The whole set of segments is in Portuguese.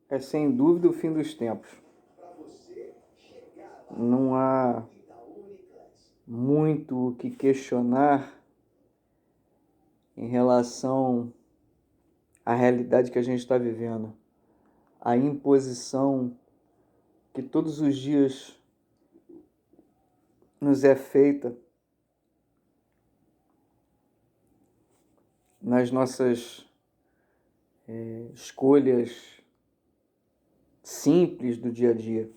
é sem dúvida o fim dos tempos. Não há muito o que questionar em relação à realidade que a gente está vivendo. A imposição que todos os dias nos é feita nas nossas escolhas simples do dia a dia,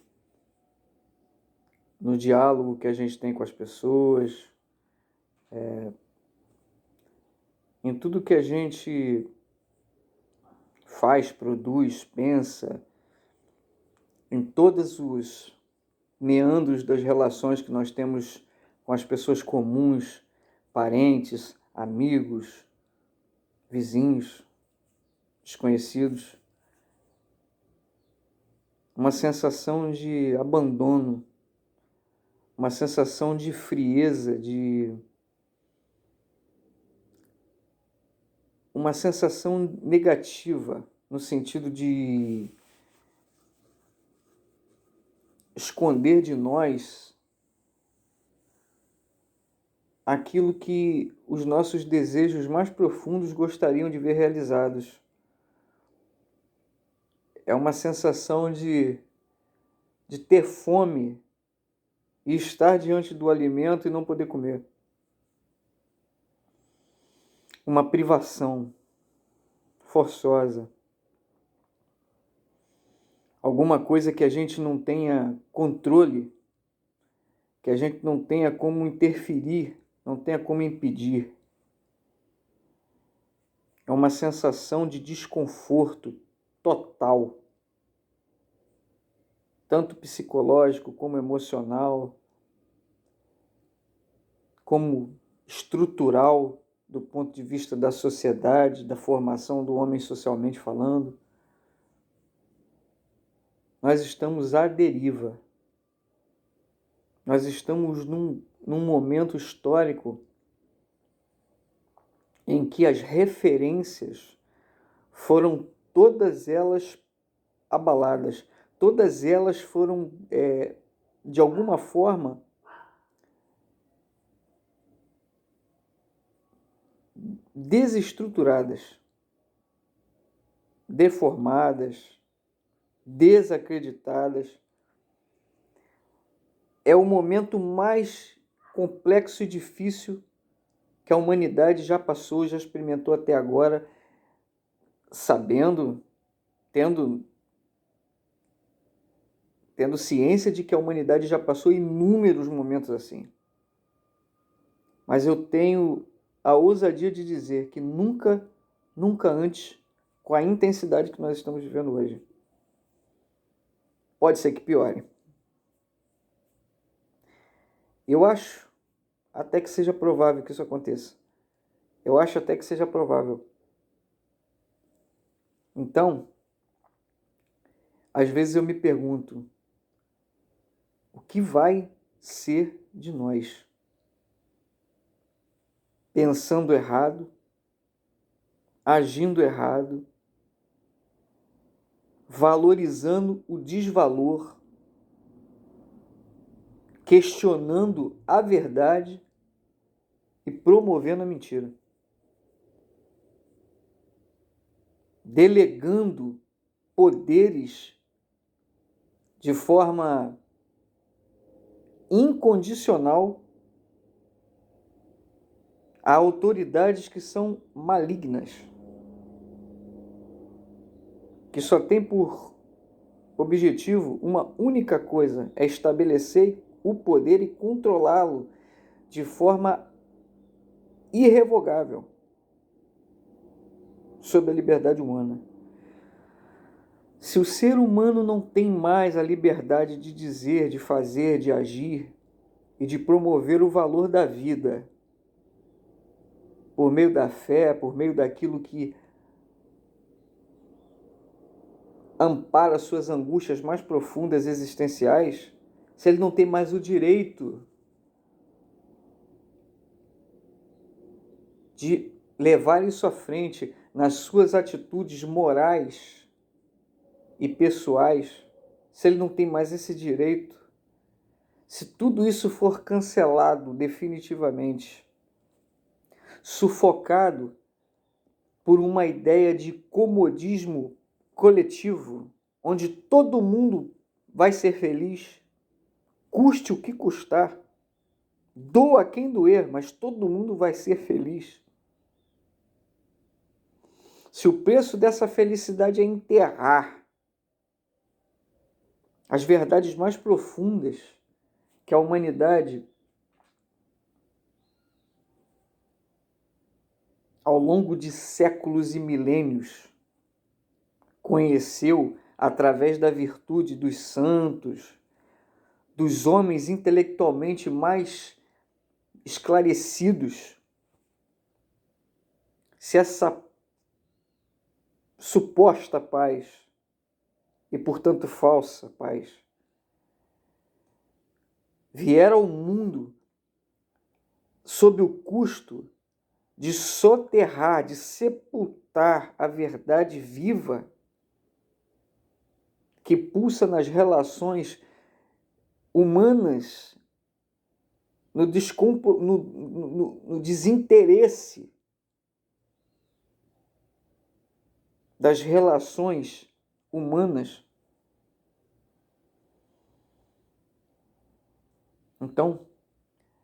no diálogo que a gente tem com as pessoas, em tudo que a gente faz, produz, pensa, em todos os meandros das relações que nós temos com as pessoas comuns, parentes, amigos, vizinhos, desconhecidos. Uma sensação de abandono, uma sensação de frieza, uma sensação negativa, no sentido de esconder de nós aquilo que os nossos desejos mais profundos gostariam de ver realizados. É uma sensação de ter fome e estar diante do alimento e não poder comer. Uma privação forçosa. Alguma coisa que a gente não tenha controle, que a gente não tenha como interferir, não tenha como impedir. É uma sensação de desconforto total, tanto psicológico como emocional, como estrutural do ponto de vista da sociedade, da formação do homem socialmente falando. Nós estamos à deriva. Nós estamos num momento histórico em que as referências foram todas elas abaladas, todas elas foram, de alguma forma, desestruturadas, deformadas, desacreditadas. É o momento mais complexo e difícil que a humanidade já passou, já experimentou até agora, sabendo, tendo ciência de que a humanidade já passou inúmeros momentos assim. Mas eu tenho a ousadia de dizer que nunca antes, com a intensidade que nós estamos vivendo hoje. Pode ser que piore. Eu acho até que seja provável que isso aconteça. Eu acho até que seja provável. Então, às vezes eu me pergunto, o que vai ser de nós? Pensando errado, agindo errado, valorizando o desvalor, questionando a verdade e promovendo a mentira. Delegando poderes de forma incondicional a autoridades que são malignas, que só tem por objetivo uma única coisa, é estabelecer o poder e controlá-lo de forma irrevogável sobre a liberdade humana. Se o ser humano não tem mais a liberdade de dizer, de fazer, de agir e de promover o valor da vida por meio da fé, por meio daquilo que ampara suas angústias mais profundas existenciais, se ele não tem mais o direito de levar isso à frente nas suas atitudes morais e pessoais, se ele não tem mais esse direito, se tudo isso for cancelado definitivamente, sufocado por uma ideia de comodismo coletivo, onde todo mundo vai ser feliz, custe o que custar, doa quem doer, mas todo mundo vai ser feliz. Se o preço dessa felicidade é enterrar as verdades mais profundas que a humanidade, ao longo de séculos e milênios, conheceu através da virtude dos santos, dos homens intelectualmente mais esclarecidos, se essa suposta paz, e portanto falsa paz, vier ao mundo sob o custo de soterrar, de sepultar a verdade viva que pulsa nas relações humanas, no desinteresse das relações humanas. Então,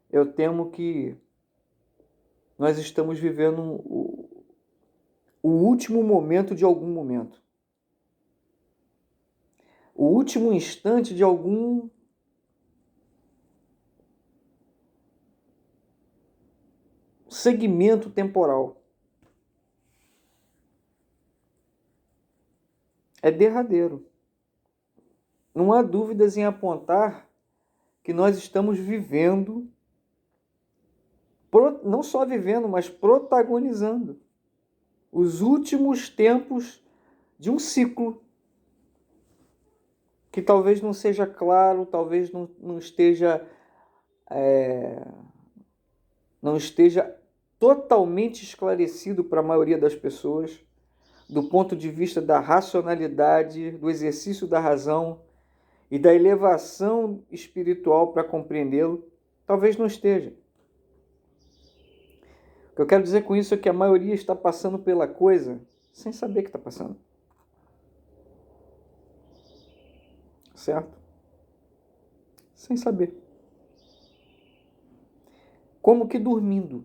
eu temo que nós estamos vivendo o último momento de algum momento. O último instante de algum segmento temporal. É derradeiro. Não há dúvidas em apontar que nós estamos vivendo, não só vivendo, mas protagonizando os últimos tempos de um ciclo que talvez não seja claro, talvez não esteja totalmente esclarecido para a maioria das pessoas, do ponto de vista da racionalidade, do exercício da razão e da elevação espiritual para compreendê-lo, talvez não esteja. O que eu quero dizer com isso é que a maioria está passando pela coisa sem saber que está passando. Certo? Sem saber. Como que dormindo,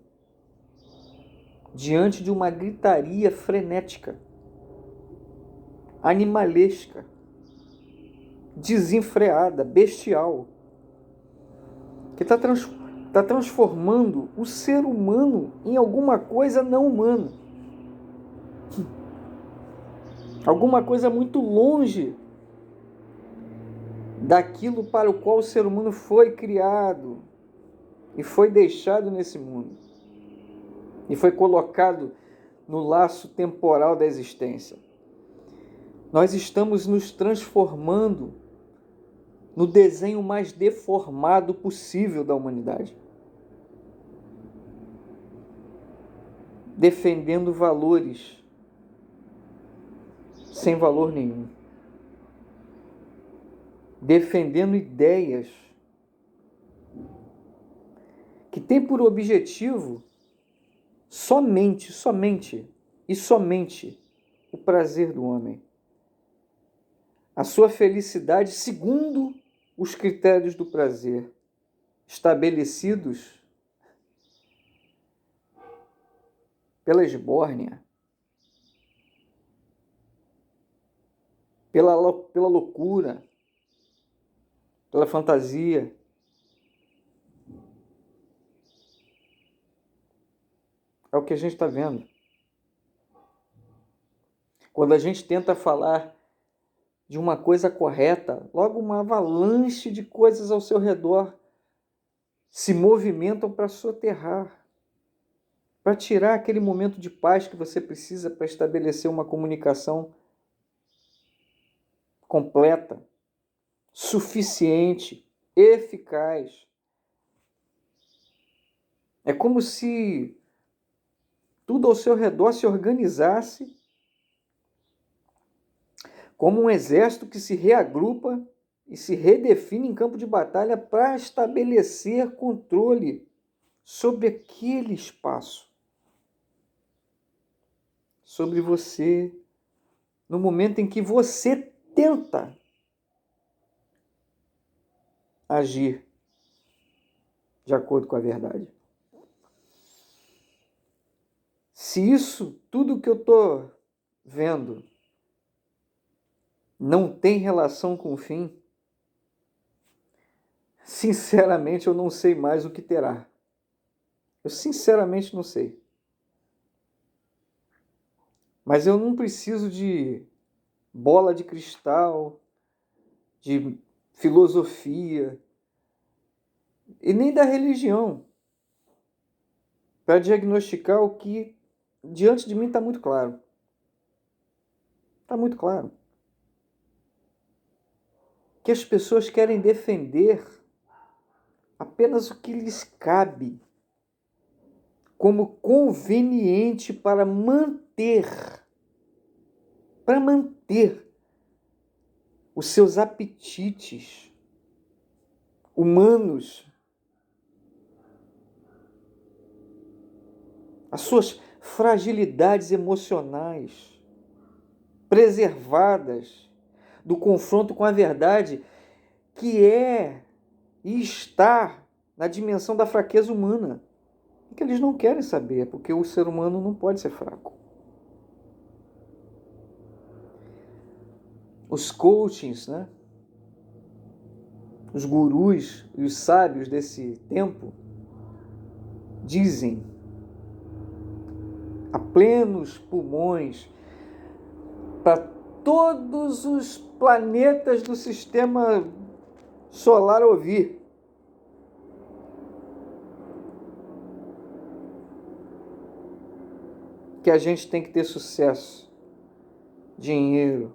diante de uma gritaria frenética, animalesca, desenfreada, bestial, que está transformando o ser humano em alguma coisa não humana. Alguma coisa muito longe daquilo para o qual o ser humano foi criado e foi deixado nesse mundo e foi colocado no laço temporal da existência. Nós estamos nos transformando no desenho mais deformado possível da humanidade, defendendo valores sem valor nenhum, defendendo ideias que têm por objetivo somente o prazer do homem, a sua felicidade segundo os critérios do prazer estabelecidos pela esbórnia, pela loucura, pela fantasia. É o que a gente está vendo. Quando a gente tenta falar de uma coisa correta, logo uma avalanche de coisas ao seu redor se movimentam para soterrar, para tirar aquele momento de paz que você precisa para estabelecer uma comunicação completa, suficiente, eficaz. É como se tudo ao seu redor se organizasse como um exército que se reagrupa e se redefine em campo de batalha para estabelecer controle sobre aquele espaço, sobre você, no momento em que você tenta agir de acordo com a verdade. Se isso, tudo que eu estou vendo, não tem relação com o fim, sinceramente eu não sei mais o que terá. Eu sinceramente não sei. Mas eu não preciso de bola de cristal, de filosofia e nem da religião para diagnosticar o que diante de mim está muito claro. Está muito claro. Que as pessoas querem defender apenas o que lhes cabe como conveniente para manter os seus apetites humanos, as suas fragilidades emocionais preservadas do confronto com a verdade que é e está na dimensão da fraqueza humana. E que eles não querem saber, porque o ser humano não pode ser fraco. Os coachings, né? Os gurus e os sábios desse tempo dizem a plenos pulmões para todos os planetas do sistema solar ouvir: que a gente tem que ter sucesso, dinheiro,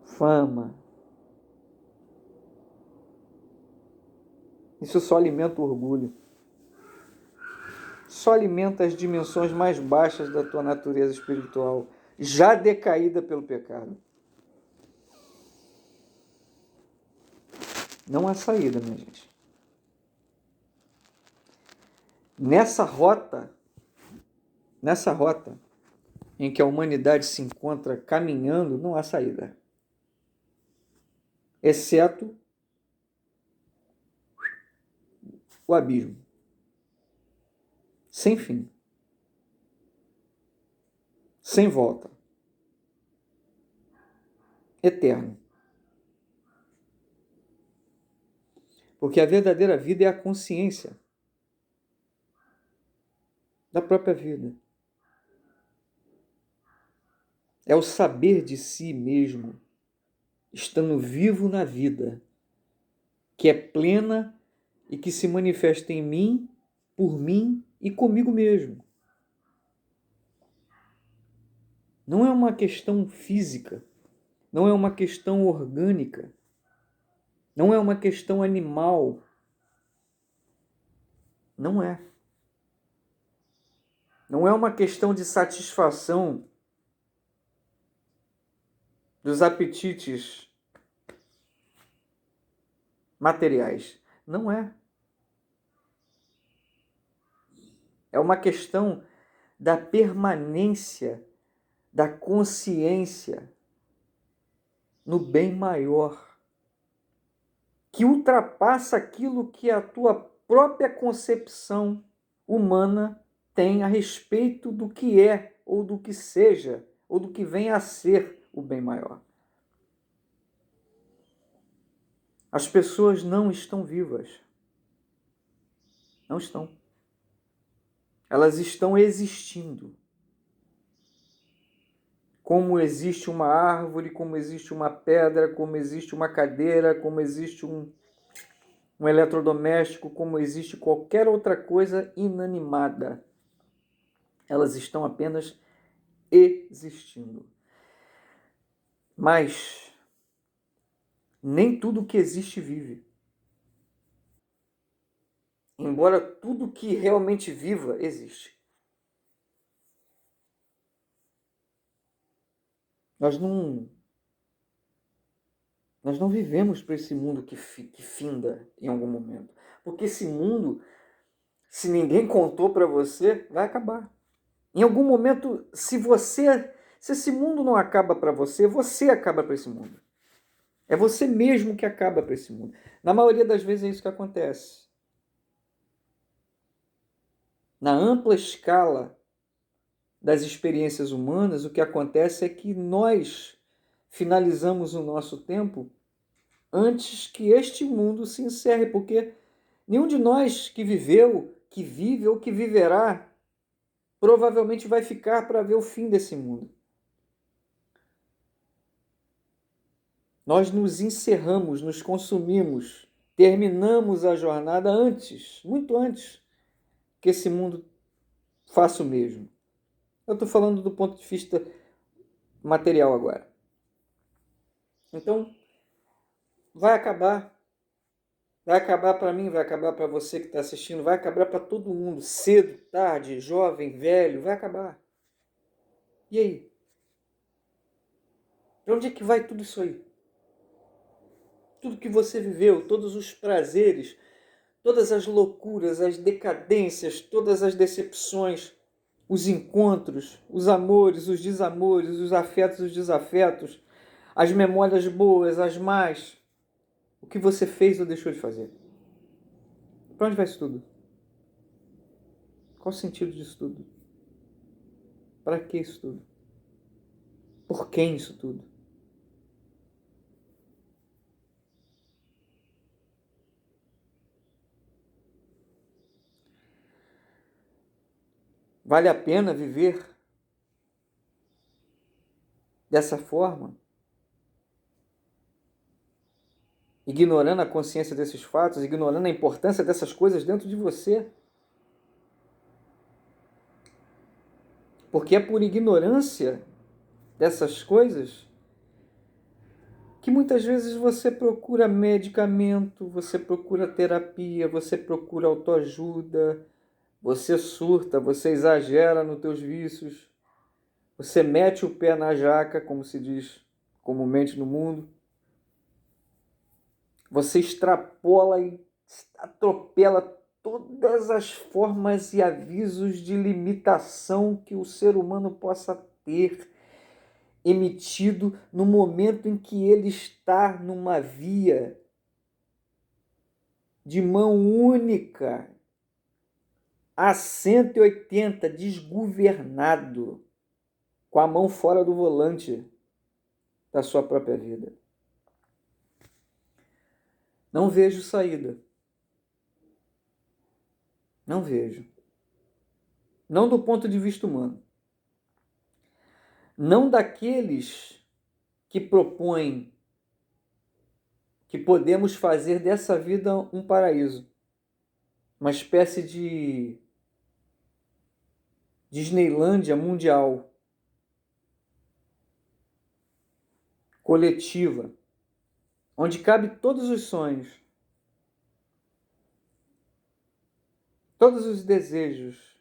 fama. Isso só alimenta o orgulho. Só alimenta as dimensões mais baixas da tua natureza espiritual, já decaída pelo pecado. Não há saída, minha gente. Nessa rota em que a humanidade se encontra caminhando, não há saída. Exceto o abismo. Sem fim. Sem volta. Eterno. Porque a verdadeira vida é a consciência da própria vida. É o saber de si mesmo, estando vivo na vida, que é plena e que se manifesta em mim, por mim e comigo mesmo. Não é uma questão física, não é uma questão orgânica, não é uma questão animal. Não é. Não é uma questão de satisfação dos apetites materiais. Não é. É uma questão da permanência da consciência no bem maior, que ultrapassa aquilo que a tua própria concepção humana tem a respeito do que é, ou do que seja, ou do que vem a ser o bem maior. As pessoas não estão vivas. Não estão. Elas estão existindo. Como existe uma árvore, como existe uma pedra, como existe uma cadeira, como existe um eletrodoméstico, como existe qualquer outra coisa inanimada. Elas estão apenas existindo. Mas nem tudo que existe vive. Embora tudo que realmente viva existe. Nós não Nós não vivemos para esse mundo que finda em algum momento. Porque esse mundo, se ninguém contou para você, vai acabar. Em algum momento, se esse mundo não acaba para você, você acaba para esse mundo. É você mesmo que acaba para esse mundo. Na maioria das vezes é isso que acontece. Na ampla escala das experiências humanas, o que acontece é que nós finalizamos o nosso tempo antes que este mundo se encerre, porque nenhum de nós que viveu, que vive ou que viverá, provavelmente vai ficar para ver o fim desse mundo. Nós nos encerramos, nos consumimos, terminamos a jornada antes, muito antes, que esse mundo faça o mesmo. Eu estou falando do ponto de vista material agora. Então, vai acabar. Vai acabar para mim, vai acabar para você que está assistindo, vai acabar para todo mundo, cedo, tarde, jovem, velho, vai acabar. E aí? Para onde é que vai tudo isso aí? Tudo que você viveu, todos os prazeres, todas as loucuras, as decadências, todas as decepções, os encontros, os amores, os desamores, os afetos, os desafetos, as memórias boas, as más, o que você fez ou deixou de fazer? Para onde vai isso tudo? Qual o sentido disso tudo? Para que isso tudo? Por quem isso tudo? Vale a pena viver dessa forma? Ignorando a consciência desses fatos, ignorando a importância dessas coisas dentro de você? Porque é por ignorância dessas coisas que muitas vezes você procura medicamento, você procura terapia, você procura autoajuda, você surta, você exagera nos teus vícios, você mete o pé na jaca, como se diz comumente no mundo, você extrapola e atropela todas as formas e avisos de limitação que o ser humano possa ter emitido no momento em que ele está numa via de mão única, a 180, desgovernado, com a mão fora do volante da sua própria vida. Não vejo saída. Não vejo. Não do ponto de vista humano. Não daqueles que propõem que podemos fazer dessa vida um paraíso. Uma espécie de Disneylândia mundial, coletiva, onde cabe todos os sonhos, todos os desejos,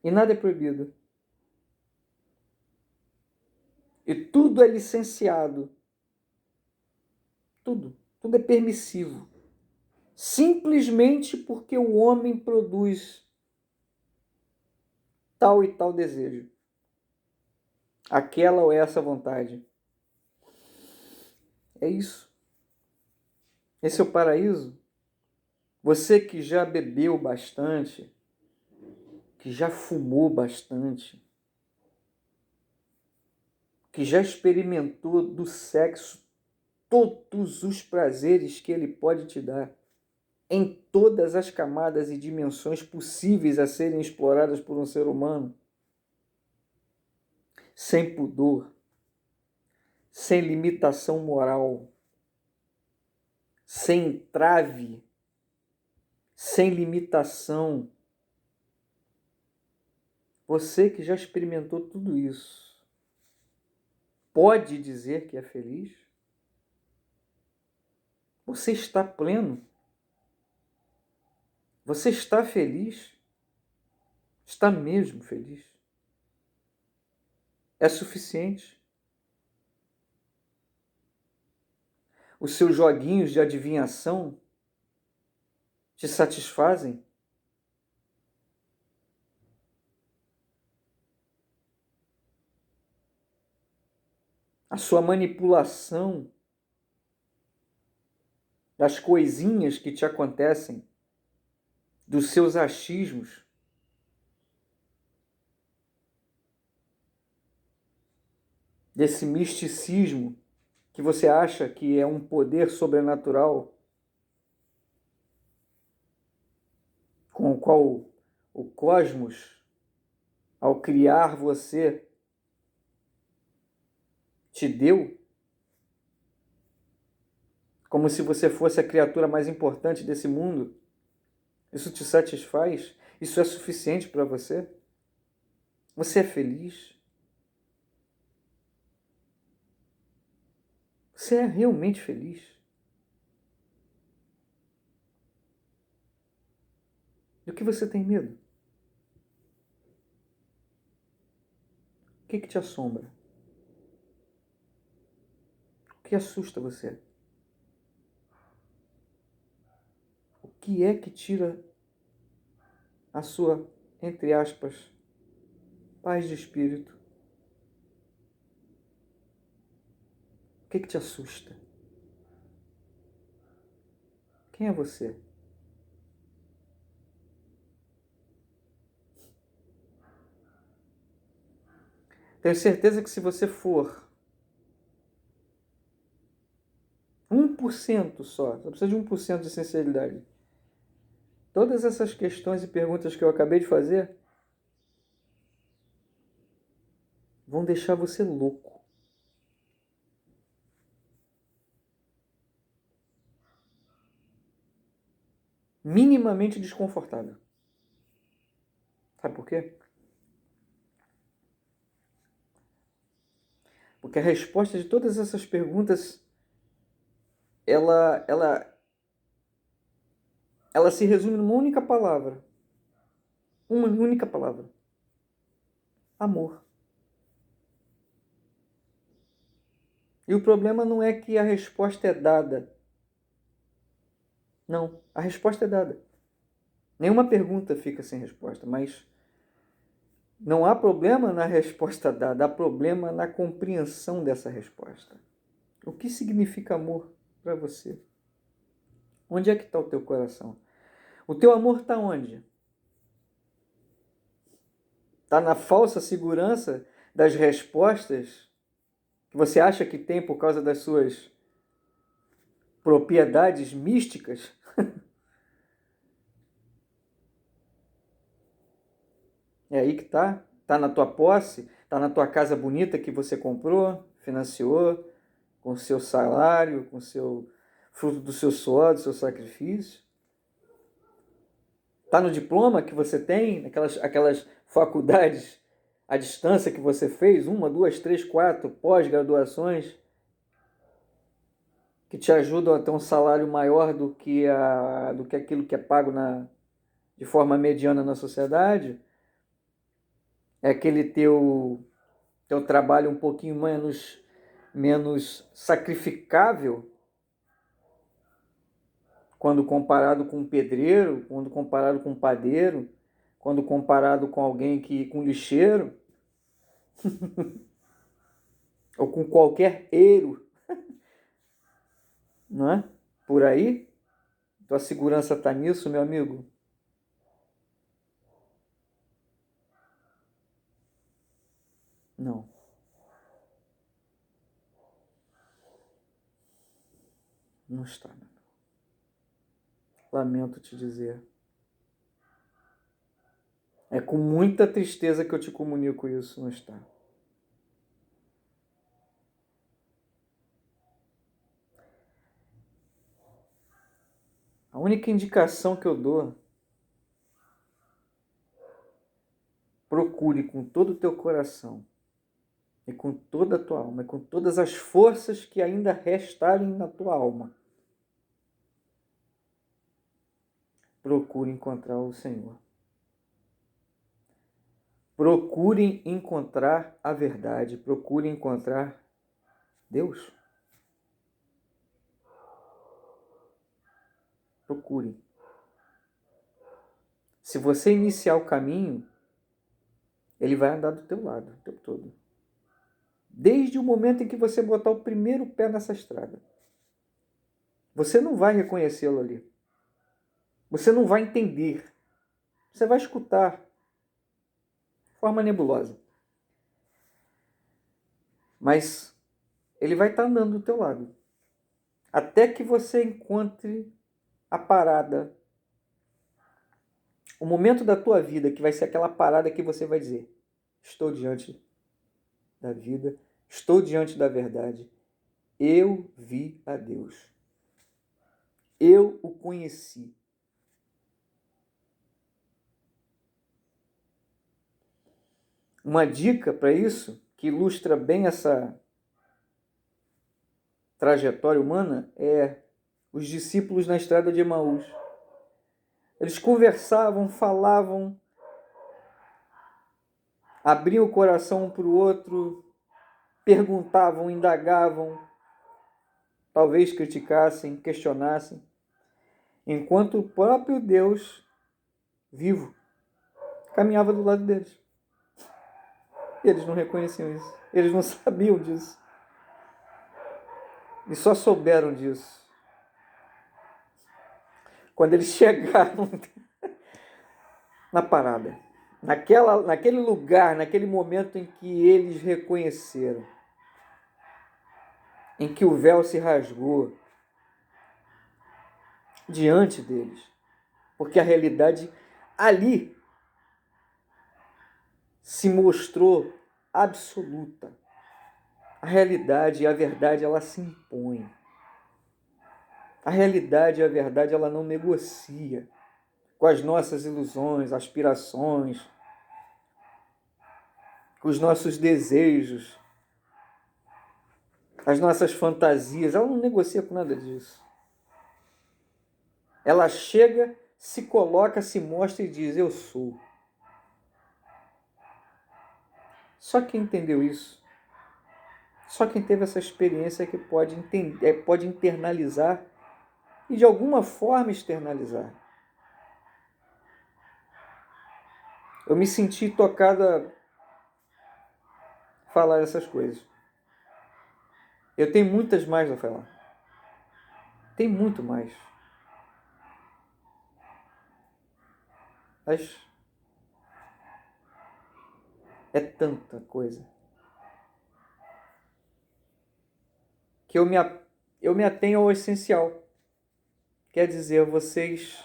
e nada é proibido. E tudo é licenciado. Tudo é permissivo. Simplesmente porque o homem produz tal e tal desejo. Aquela ou essa vontade. É isso. Esse é o paraíso. Você que já bebeu bastante, que já fumou bastante, que já experimentou do sexo todos os prazeres que ele pode te dar, em todas as camadas e dimensões possíveis a serem exploradas por um ser humano, sem pudor, sem limitação moral, sem entrave, sem limitação. Você que já experimentou tudo isso, pode dizer que é feliz? Você está pleno? Você está feliz? Está mesmo feliz? É suficiente? os seus joguinhos de adivinhação te satisfazem? A sua manipulação das coisinhas que te acontecem, dos seus achismos, desse misticismo que você acha que é um poder sobrenatural com o qual o cosmos, ao criar você, te deu, como se você fosse a criatura mais importante desse mundo. Isso te satisfaz? Isso é suficiente para você? Você é feliz? Você é realmente feliz? Do que você tem medo? O que te assombra? O que assusta você? O que é que tira a sua, entre aspas, paz de espírito? O que te assusta? Quem é você? Tenho certeza que se você for 1% só precisa de 1% de sinceridade, todas essas questões e perguntas que eu acabei de fazer vão deixar você louco. Minimamente desconfortável. Sabe por quê? Porque a resposta de todas essas perguntas, ela se resume numa única palavra. Uma única palavra. Amor. E o problema não é que a resposta é dada. Não, a resposta é dada. Nenhuma pergunta fica sem resposta, mas não há problema na resposta dada, há problema na compreensão dessa resposta. O que significa amor para você? Onde é que está o teu coração? O teu amor está onde? Está na falsa segurança das respostas que você acha que tem por causa das suas propriedades místicas? É aí que está? Está na tua posse? Está na tua casa bonita que você comprou, financiou, com o seu salário, com o seu fruto do seu suor, do seu sacrifício? Está no diploma que você tem, aquelas faculdades à distância que você fez, 1, 2, 3, 4 pós-graduações, que te ajudam a ter um salário maior do que aquilo que é pago de forma mediana na sociedade? É aquele teu trabalho um pouquinho menos sacrificável quando comparado com um pedreiro, quando comparado com um padeiro, quando comparado com alguém com um lixeiro, ou com qualquer eiro, não é? Por aí, tua segurança está nisso, meu amigo? Não. Não está, meu amigo. Lamento te dizer. É com muita tristeza que eu te comunico isso, não está. A única indicação que eu dou, procure com todo o teu coração e com toda a tua alma, e com todas as forças que ainda restarem na tua alma. Procure encontrar o Senhor. Procure encontrar a verdade, procure encontrar Deus. Procure. Se você iniciar o caminho, ele vai andar do teu lado o tempo todo. Desde o momento em que você botar o primeiro pé nessa estrada. Você não vai reconhecê-lo ali. Você não vai entender. Você vai escutar de forma nebulosa. Mas ele vai estar andando do teu lado. Até que você encontre a parada. O momento da tua vida que vai ser aquela parada que você vai dizer: estou diante da vida, estou diante da verdade. Eu vi a Deus. Eu o conheci. Uma dica para isso, que ilustra bem essa trajetória humana, é os discípulos na estrada de Emaús. Eles conversavam, falavam, abriam o coração um para o outro, perguntavam, indagavam, talvez criticassem, questionassem, enquanto o próprio Deus vivo caminhava do lado deles. Eles não reconheciam isso, eles não sabiam disso. E só souberam disso quando eles chegaram na parada. Naquele lugar, naquele momento em que eles reconheceram, em que o véu se rasgou diante deles. Porque a realidade ali se mostrou absoluta. A realidade e a verdade, ela se impõe. A realidade e a verdade, ela não negocia com as nossas ilusões, aspirações, com os nossos desejos, as nossas fantasias. Ela não negocia com nada disso. Ela chega, se coloca, se mostra e diz: eu sou. Só quem entendeu isso, só quem teve essa experiência é que pode entender, pode internalizar e de alguma forma externalizar. Eu me senti tocada a falar essas coisas. Eu tenho muitas mais a falar. Tem muito mais. Mas é tanta coisa que eu me atenho ao essencial. Quer dizer, vocês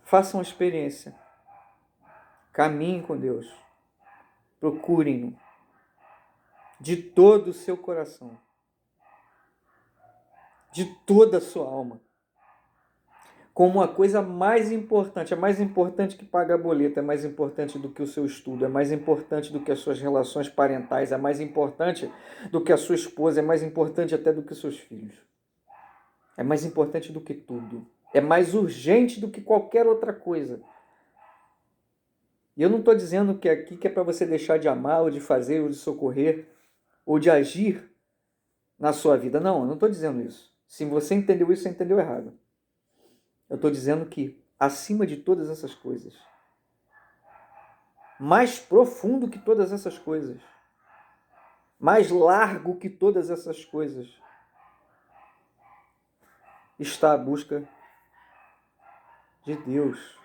façam a experiência. Caminhem com Deus. Procurem-no de todo o seu coração, de toda a sua alma, como a coisa mais importante, é mais importante que pagar boleto, é mais importante do que o seu estudo, é mais importante do que as suas relações parentais, é mais importante do que a sua esposa, é mais importante até do que os seus filhos. É mais importante do que tudo. É mais urgente do que qualquer outra coisa. E eu não estou dizendo que aqui que é para você deixar de amar, ou de fazer, ou de socorrer, ou de agir na sua vida. Não, eu não estou dizendo isso. Se você entendeu isso, você entendeu errado. Eu estou dizendo que, acima de todas essas coisas, mais profundo que todas essas coisas, mais largo que todas essas coisas, está a busca de Deus,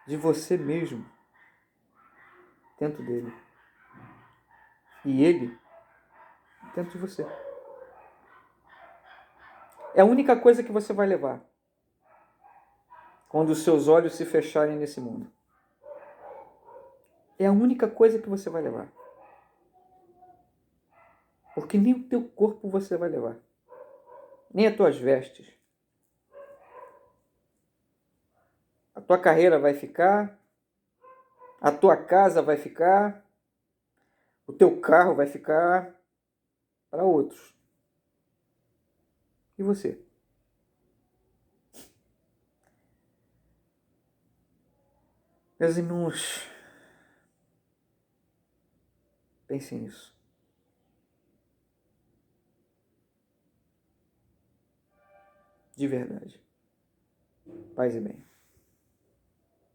de você mesmo, dentro dele. E ele dentro de você. É a única coisa que você vai levar quando os seus olhos se fecharem nesse mundo. É a única coisa que você vai levar. Porque nem o teu corpo você vai levar. Nem as tuas vestes. A tua carreira vai ficar. A tua casa vai ficar. O teu carro vai ficar para outros. E você? Meus irmãos, pensem nisso. de verdade. Paz e bem.